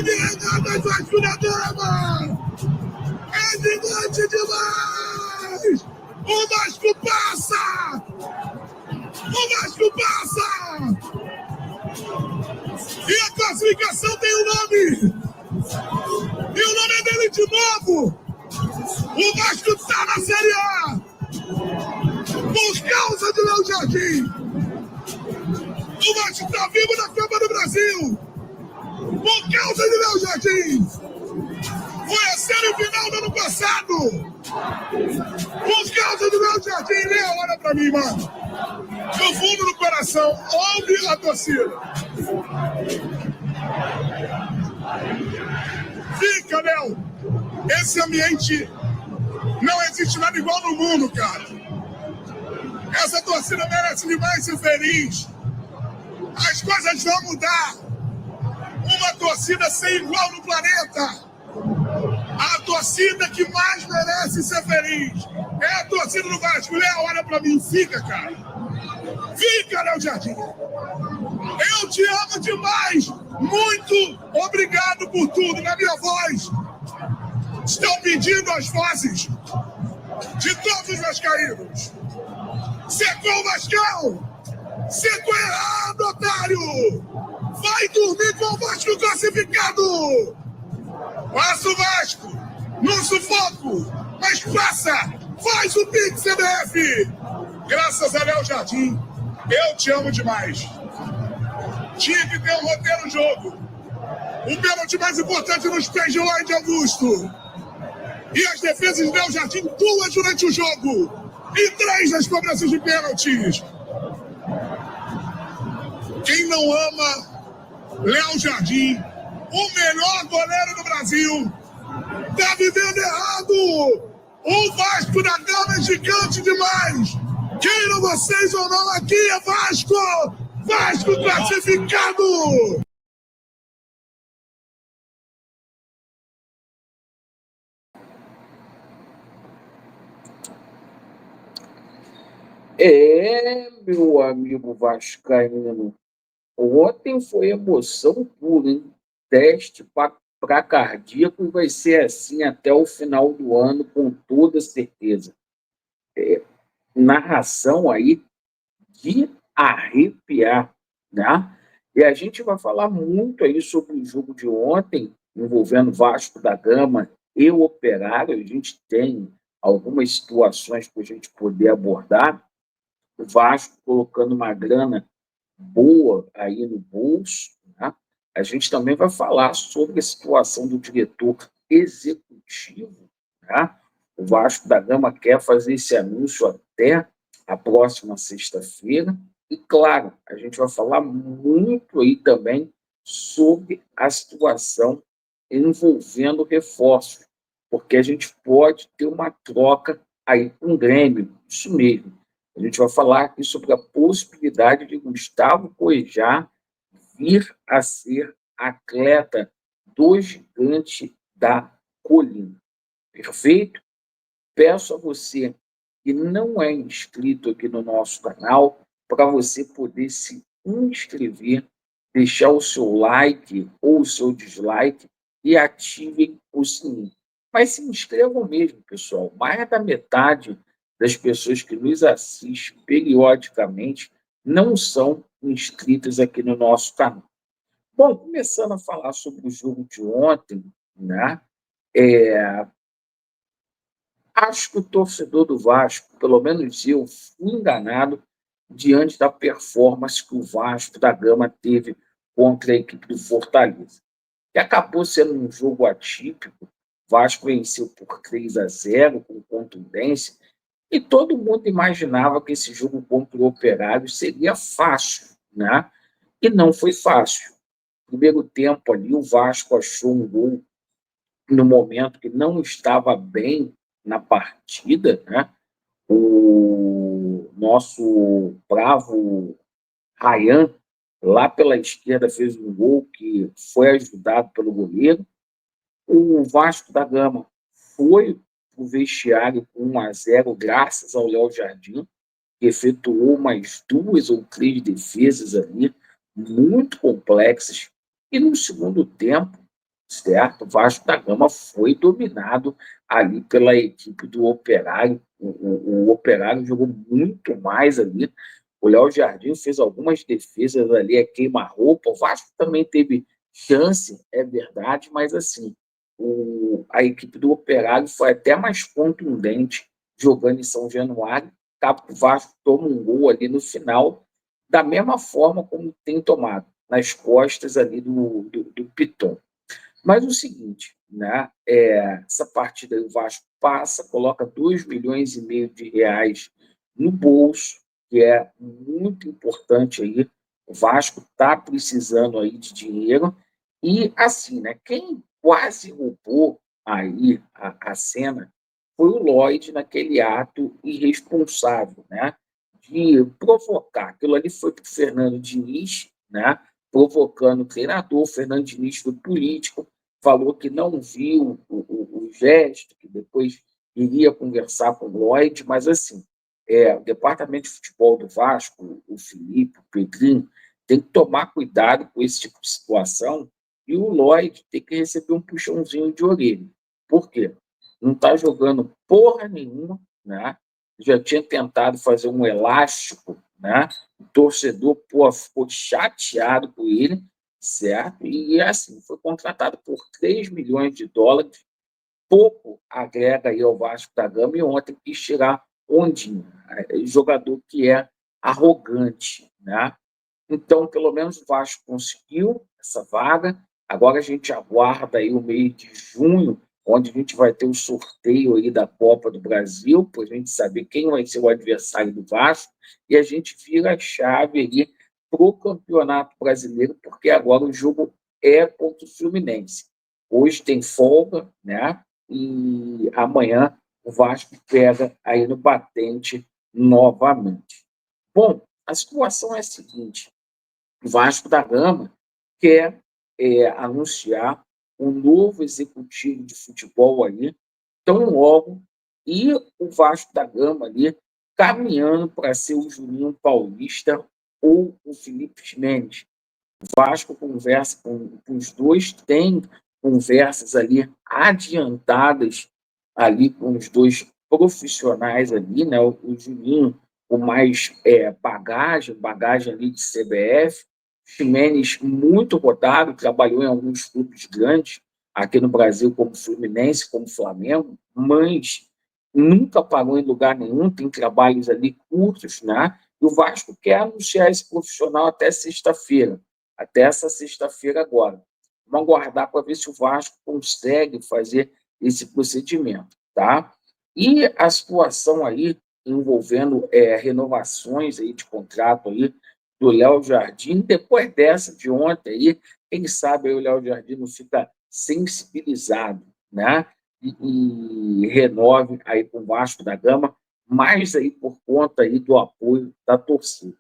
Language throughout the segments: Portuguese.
regatas Vasco da Gama! É gigante demais! O Vasco passa! O Vasco passa! E a classificação tem um nome! E o nome é dele de novo! O Vasco está na Série A! Por causa de Léo Jardim! O Vasco está vivo na Copa do Brasil! Por causa de Léo Jardim! Foi a semifinal do ano passado! Por causa do Léo Jardim! Léo, olha pra mim, mano! No fundo do coração, ouve a torcida! Fica, Léo! Esse ambiente não existe nada igual no mundo, cara! Essa torcida merece demais ser feliz! As coisas vão mudar! Uma torcida sem igual no planeta! A torcida que mais merece ser feliz é a torcida do Vasco. Léo, olha pra mim, fica, cara. Fica, Léo Jardim. Eu te amo demais. Muito obrigado por tudo. Na minha voz, estão pedindo as vozes de todos os vascaínos. Secou o Vascão. Secou errado, otário. Vai dormir com o Vasco classificado. Passa o Vasco, no sufoco, mas passa, faz o Pix CBF. Graças a Léo Jardim, eu te amo demais. Tinha que ter um roteiro no jogo. O pênalti mais importante nos pés de Lloyd Augusto. E as defesas de Léo Jardim, 2 durante o jogo. E 3 nas cobranças de pênaltis. Quem não ama Léo Jardim, o melhor goleiro do Brasil, tá vivendo errado! O Vasco da Gama é gigante demais! Queiram vocês ou não, aqui é Vasco! Vasco classificado! Meu amigo vascaíno, ontem foi emoção pura, hein? Teste para cardíaco e vai ser assim até o final do ano, com toda certeza. Narração aí de arrepiar, né? E a gente vai falar muito aí sobre o jogo de ontem, envolvendo Vasco da Gama e o Operário. A gente tem algumas situações para a gente poder abordar. O Vasco colocando uma grana boa aí no bolso, né? A gente também vai falar sobre a situação do diretor executivo, né? O Vasco da Gama quer fazer esse anúncio até a próxima sexta-feira. E, claro, a gente vai falar muito aí também sobre a situação envolvendo reforços, porque a gente pode ter uma troca aí com o Grêmio, isso mesmo. A gente vai falar aqui sobre a possibilidade de Gustavo Cuejá vir a ser atleta do Gigante da Colina. Perfeito? Peço a você que não é inscrito aqui no nosso canal, para você poder se inscrever, deixar o seu like ou o seu dislike e ativem o sininho. Mas se inscrevam mesmo, pessoal. Mais da metade das pessoas que nos assistem periodicamente não são inscritas aqui no nosso canal. Bom, começando a falar sobre o jogo de ontem, né? Acho que o torcedor do Vasco, pelo menos eu, fui enganado diante da performance que o Vasco da Gama teve contra a equipe do Fortaleza, que acabou sendo um jogo atípico. O Vasco venceu por 3-0 com contundência, e todo mundo imaginava que esse jogo contra o Operário seria fácil, né? E não foi fácil. Primeiro tempo ali, o Vasco achou um gol no momento que não estava bem na partida, né? O nosso bravo Ryan, lá pela esquerda, fez um gol que foi ajudado pelo goleiro. O Vasco da Gama foi o vestiário com 1-0, graças ao Léo Jardim, que efetuou umas 2 ou 3 defesas ali, muito complexas. E no segundo tempo, certo? O Vasco da Gama foi dominado ali pela equipe do Operário. O Operário jogou muito mais ali. O Léo Jardim fez algumas defesas ali, queima-roupa. O Vasco também teve chance, é verdade, mas assim, a equipe do Operário foi até mais contundente jogando em São Januário. O Vasco toma um gol ali no final, da mesma forma como tem tomado, nas costas ali do Piton. Mas o seguinte, né? Essa partida aí o Vasco passa, coloca 2,5 milhões de reais no bolso, que é muito importante aí. O Vasco está precisando aí de dinheiro. E assim, né? Quem quase roubou aí a cena foi o Lloyd naquele ato irresponsável, né? De provocar. Aquilo ali foi para o Fernando Diniz, né? Provocando o treinador. O Fernando Diniz foi político, falou que não viu o gesto, que depois iria conversar com o Lloyd, mas assim, o departamento de futebol do Vasco, o Felipe, o Pedrinho, tem que tomar cuidado com esse tipo de situação e o Lloyd tem que receber um puxãozinho de orelha. Por quê? Não está jogando porra nenhuma, né? Já tinha tentado fazer um elástico, né? O torcedor ficou chateado com ele, certo? E assim, foi contratado por 3 milhões de dólares, pouco agrega aí ao Vasco da Gama, e ontem quis tirar ondinho, jogador que é arrogante, né? Então, pelo menos o Vasco conseguiu essa vaga. Agora a gente aguarda aí o mês de junho, onde a gente vai ter o sorteio aí da Copa do Brasil, para a gente saber quem vai ser o adversário do Vasco, e a gente vira a chave aí para o Campeonato Brasileiro, porque agora o jogo é contra o Fluminense. Hoje tem folga, né? E amanhã o Vasco pega aí no batente novamente. Bom, a situação é a seguinte: o Vasco da Gama quer anunciar um novo executivo de futebol ali, tão logo, e o Vasco da Gama ali caminhando para ser o Juninho Paulista ou o Felipe Mendes. O Vasco conversa com os dois, tem conversas ali adiantadas ali com os dois profissionais ali, né? O Juninho com mais bagagem ali de CBF, Ximenes muito rodado, trabalhou em alguns clubes grandes aqui no Brasil, como Fluminense, como Flamengo, mas nunca parou em lugar nenhum, tem trabalhos ali curtos, né? E o Vasco quer anunciar esse profissional até sexta-feira, até essa sexta-feira agora. Vamos aguardar para ver se o Vasco consegue fazer esse procedimento, tá? E a situação aí envolvendo renovações aí de contrato aí do Léo Jardim, depois dessa de ontem aí, quem sabe aí o Léo Jardim não fica sensibilizado, né? E renove aí com o Vasco da Gama, mais aí por conta aí do apoio da torcida.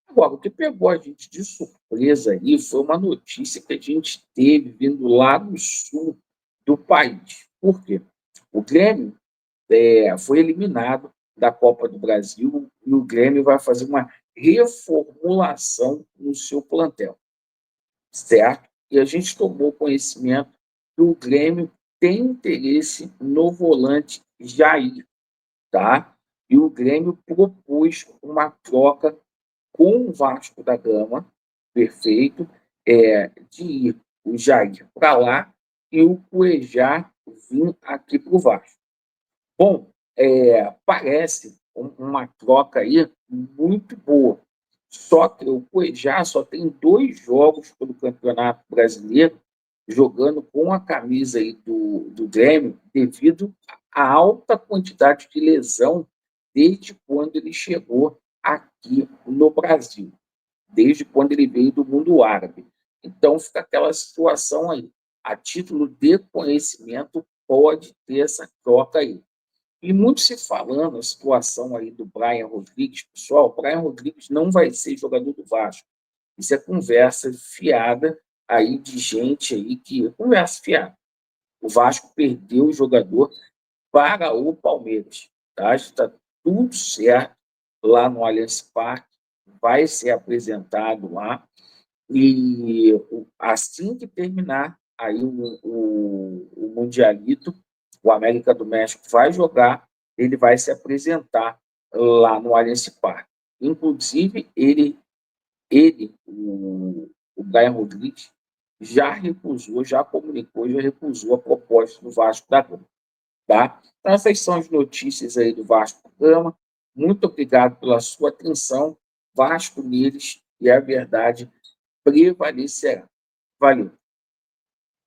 Agora, o que pegou a gente de surpresa aí foi uma notícia que a gente teve vindo lá do sul do país. Por quê? O Grêmio foi eliminado da Copa do Brasil e o Grêmio vai fazer uma reformulação no seu plantel, certo? E a gente tomou conhecimento que o Grêmio tem interesse no volante Jair, tá? E o Grêmio propôs uma troca com o Vasco da Gama, perfeito, de ir o Jair para lá e o Cuejá vir aqui para o Vasco. Bom, parece uma troca aí muito boa. Só que o Cuejá só tem 2 jogos pelo Campeonato Brasileiro jogando com a camisa aí do Grêmio devido à alta quantidade de lesão desde quando ele chegou aqui no Brasil, desde quando ele veio do mundo árabe. Então, fica aquela situação aí. A título de conhecimento, pode ter essa troca aí. E muito se falando a situação aí do Brian Rodrigues, pessoal, o Brian Rodrigues não vai ser jogador do Vasco. Isso é conversa fiada aí de gente aí que... Conversa fiada. O Vasco perdeu o jogador para o Palmeiras, tá? Está tudo certo lá no Allianz Parque, vai ser apresentado lá, e assim que terminar aí o Mundialito, o América do México vai jogar, ele vai se apresentar lá no Allianz Parque. Inclusive, o Brian Rodrigues, já recusou, já comunicou, já recusou a proposta do Vasco da Gama. Tá? Então, essas são as notícias aí do Vasco da Gama. Muito obrigado pela sua atenção. Vasco neles e a verdade prevalecerá. Valeu.